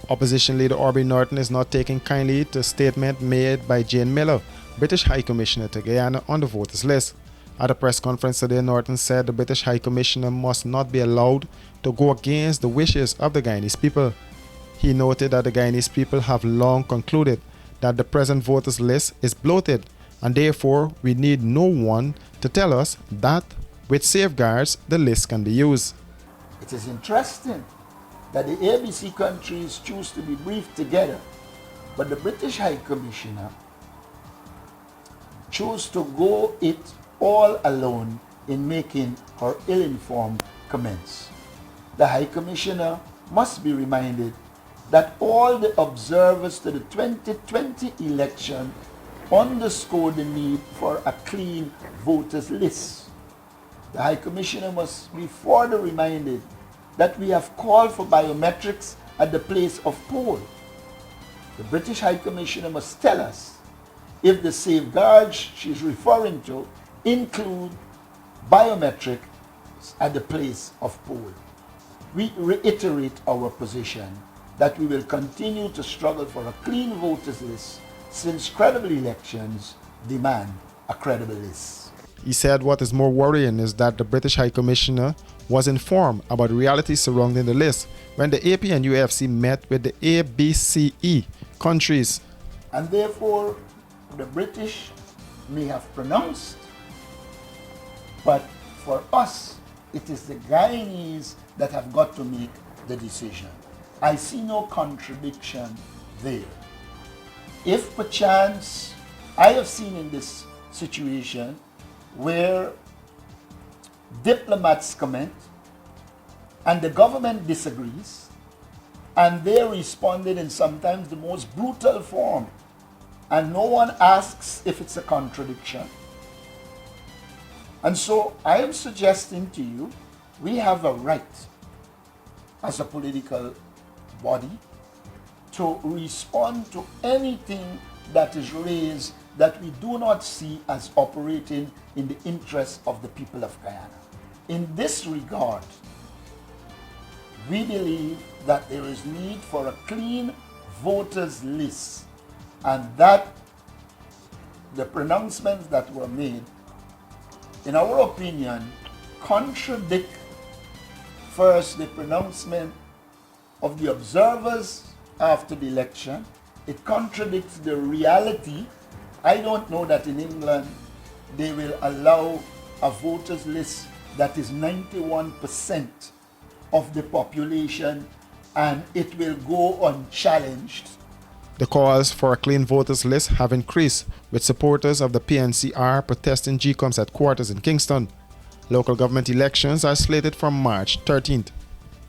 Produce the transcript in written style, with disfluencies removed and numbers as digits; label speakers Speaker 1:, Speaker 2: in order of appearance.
Speaker 1: Opposition leader Aubrey Norton is not taking kindly to a statement made by Jane Miller, British High Commissioner to Guyana, on the voters list. At a press conference today, Norton said the British High Commissioner must not be allowed to go against the wishes of the Guyanese people. He noted that the Guyanese people have long concluded that the present voters list is bloated, and therefore we need no one to tell us that with safeguards the list can be used.
Speaker 2: It is interesting that the ABC countries choose to be briefed together, but the British High Commissioner chose to go it all alone in making her ill-informed comments. The High Commissioner must be reminded that all the observers to the 2020 election underscored the need for a clean voters list. The High Commissioner must be further reminded that we have called for biometrics at the place of poll. The British High Commissioner must tell us if the safeguards she's referring to include biometrics at the place of poll. We reiterate our position that we will continue to struggle for a clean voters list since credible elections demand a credible list.
Speaker 1: He said what is more worrying is that the British High Commissioner was informed about the reality surrounding the list when the AP and UFC met with the ABCE countries.
Speaker 2: And therefore, the British may have pronounced, but for us, it is the Guyanese that have got to make the decision. I see no contradiction there. If perchance, I have seen in this situation where diplomats comment and the government disagrees, and they responded in sometimes the most brutal form, and no one asks if it's a contradiction. And so I am suggesting to you, we have a right as a political body to respond to anything that is raised that we do not see as operating in the interest of the people of Guyana. In this regard, we believe that there is need for a clean voters list, and that the pronouncements that were made, in our opinion, contradict first the pronouncement of the observers after the election. It contradicts the reality. I don't know that in England they will allow a voters list that is 91% of the population and it will go unchallenged.
Speaker 1: The calls for a clean voters list have increased, with supporters of the PNCR protesting GCOM's headquarters in Kingston. Local government elections are slated for March 13th.